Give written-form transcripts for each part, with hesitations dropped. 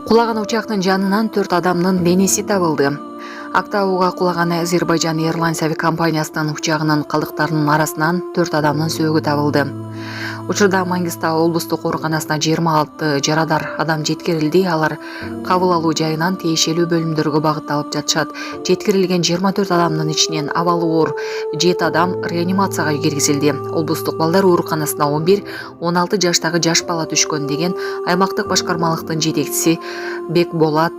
Кулаган учактын жанынан 4 адамдын денеси табылды. Актауга кулаган Азербайджан Airlines авиакомпаниясынын учагынын калдыктарынын арасынан 4 адамдын сөөгү табылды. Учурда Маңгыстау облустук ооруканасына 26 жарадар адам жеткирилди. Алар кабыл алуу жайынан тиешелүү бөлүмдөргө багытталып жатышат. Жеткирилген 24 адамдын ичинен абалы оор 7 адам реанимацияга киргизилди. Облустук балдар ооруканасына 11-16 жаштагы жаш бала түшкөн деген аймактык башкармалыктын жетекчиси Бекболат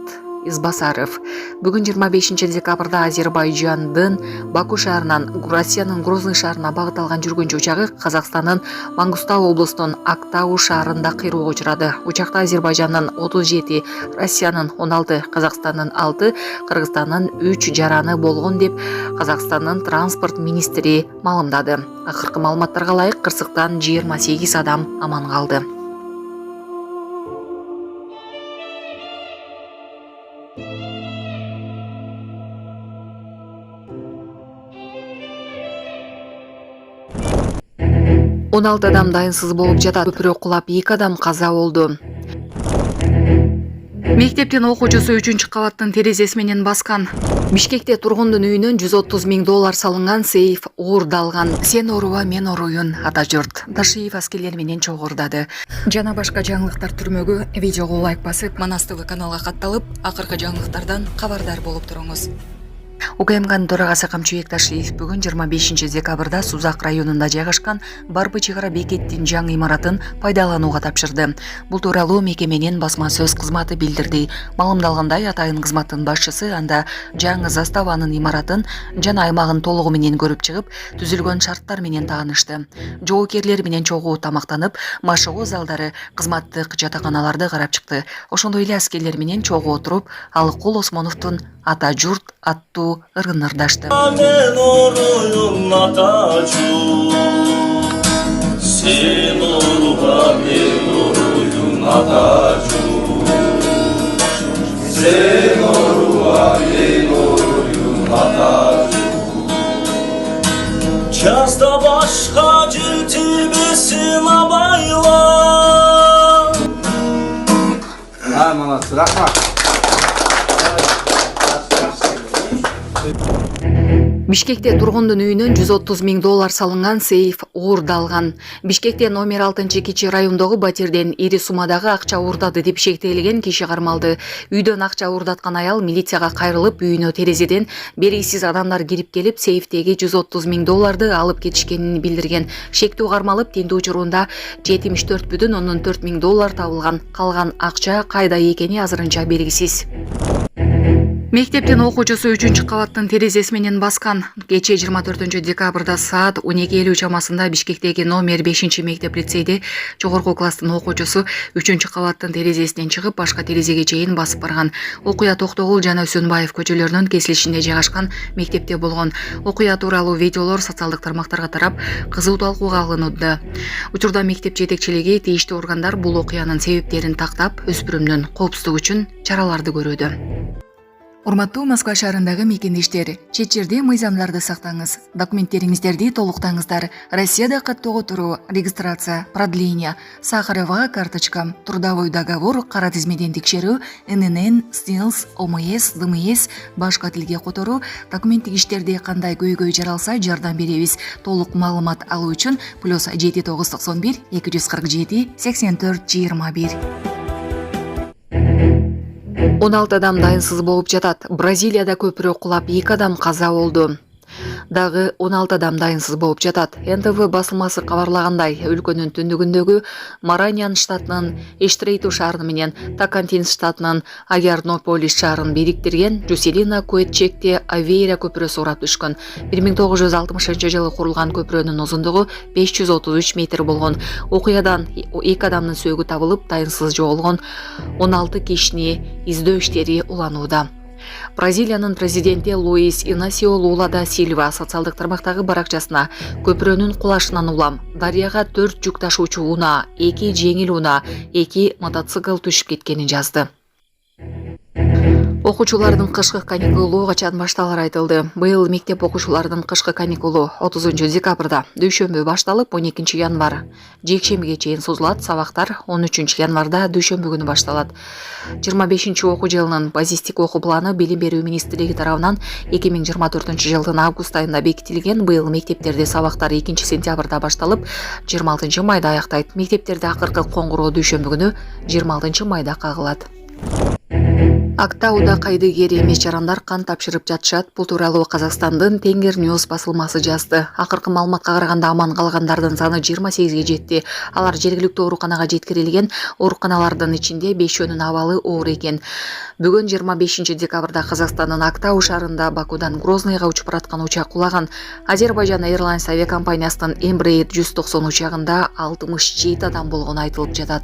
Избасаров. Бүгүн 25 декабрда Азербайджандын Баку шаарынан Россиянын Грозный шаарына багыт алган жүргөнчү учагы Казакстандын Маңгыстау облусунун Актау шаарында кыйроого учурады. Учакта Азербайджандын 37, Россиянын 16, Казакстандын 6, Кыргызстандын 3 жараны болгон деп Казакстандын транспорт министри маалымдады. Акыркы маалыматтарга ылайык кырсыктан 28 адам аман калды. Он 16 адам дайынсыз болуп жатат. Көпүрө кулап 2 адам каза болду. Мектептен окуучусу 3-кабаттын терезеси менен баскан. Бишкекте тургундун үйүнөн $130 000 салынган сейф уурдалган. Сен оруба, мен оруйун, ата журт. Ташиев аскерлер менен чогурдады. Жана башка жаңылыктар түрмөгү видеого лайк басып, Манас ТВ каналга катталып, акыркы жаңылыктардан кабардар болуп туруңуз. УКМКнын төрагасы Камчыбек Ташиев бүгүн 25 декабрда Сузак районунда жайгашкан Барбы чыгара бекеттин жаңы имаратын пайдаланууга тапшырды. Бул тууралуу мекеменин басма сөз кызматы билдирди. Маалымдалгандай, атайын кызматтын башчысы анда жаңы заставанын имаратын жана аймагын толугу менен көрүп чыгып, түзүлгөн шарттар менен таанышты. Жоокерлер менен чогуу тамактанып, машыгуу залдары, кызматтык жатаканаларды карап чыкты. Ошондой эле аскерлер менен чогуу отуруп, Алыкул Осмоновдун Ата журт аттуу ырын ырдашты. Мен оруйум ата журт, сен оруба, мен оруйум ата журт, сен оруба, мен оруйум ата журт. Жазда башка жылтибесин абайла. Молодцы, рахмат. Бишкекте тургундун үйүнөн $130 000 салынган сейф уурдалган. Бишкекте номер 6-кичи райондогу батирден ири суммадагы акча уурдады деп шектелген киши кармалды. Үйдөн акча уурдаткан аял милицияга кайрылып, үйүнө терезеден белгисиз адамдар кирип келип, сейфтеги $130 000 алып кетишкенин билдирген. Шектүү кармалып, тинтүү учурунда $74,4 000 табылган. Калган акча кайда экени азырынча белгисиз. Мектептен окуучусу 3-кабаттын терезеси менен баскан. Кечээ 24 декабрда саат 12:50 чамасында Бишкектеги номер 5 мектеп лицейде жогорку класстын окуучусу 3-кабаттын терезесинен чыгып, башка терезеге чейин басып барган. Окуя Токтогул жана Өсөнбаев көчөлөрүнүн кесилишинде жайгашкан мектепте болгон. Окуя тууралуу видеолор социалдык тармактарга тарап, кызуу талкууга алынууда. Учурда мектеп жетекчилиги тийиштүү органдар бул окуянын себептерин тактап, өспүрүмдүн коопсуздугу үчүн чараларды көрүүдө. Урматтуу Москва шаарындагы мекендештер, чет жерде мыйзамдарды сактаңыз, документтериңиздерди толуктаңыздар. Россияда каттоого туруу, регистрация, продление, Сахарова карточка, трудовой договор, кара тизмеден текшерүү, ННН, СНИЛС, ОМС, ДМС, башка тилге которуу, документтик иштерде кандай көйгөй жаралса жардам беребиз. Толук маалымат алуу үчүн +7 991 247 84 21. 16 адам дайынсыз болуп жатат. Бразилияда көпүрө кулап 2 адам каза болду. Дагы 16 адам дайынсыз болуп жатат. НТВ басылмасы кабарлагандай, өлкөнүн түндүгүндөгү Мараньян штатынын Эштрейту шаары менен Токантинс штатынын Агиарнополис шаарын бириктирген Жуселина Куэтчекте Авейра көпүрөсү урап түшкөн. 1960-жылы курулган көпүрөнүн узундугу 533 метр болгон. Окуядан 2 адамдын сөөгү табылып, дайынсыз жоголгон 16 кишини издөө иштери уланууда. Бразилиянын президенти Луис Инасио Лула да Сильва социалдык тармактагы баракчасына көпүрөнүн кулашынан улам, дарыяга 4 жүк ташуучу унаа, 2 жеңил унаа, 2 мотоцикл түшүп кеткенин жазды. Окуучулардын кышкы каникулу качан башталары айтылды. Быйыл мектеп окуучулардын кышкы каникулу 30 декабрда дүйшөмбү башталып 12 январ жекшембиге чейин созулат. Сабактар 13 январда дүйшөмбү күнү башталат. 25 окуу жылынын базистик окуу планы Билим берүү министрлиги тарабынан 2024 жылдын август айында бекитилген. Быйыл мектептерде сабактар 2 сентябрда башталып 26 майда аяктайт. Мектептерде акыркы коңгуроо дүйшөмбү күнү 26 майда кагылат. Актауда кайдыгер эмес жарандар кан тапшырып жатышат. Бул тууралуу Казакстандын Тенгер Ньюс басылмасы жазды. Акыркы маалыматка караганда аман калгандардын саны 28ге жетти. Алар жергиликтүү ооруканага жеткирилген. Ооруканалардын ичинде 5-өнүн абалы оор экен. Бүгүн 25 декабрда Казакстандын Актау шаарында Бакудан Грозныйга учуп бараткан учак кулаган. Азербайжан Airlines авиакомпаниясынын Embraer 190 учагында 67 адам болгону айтылып жатат.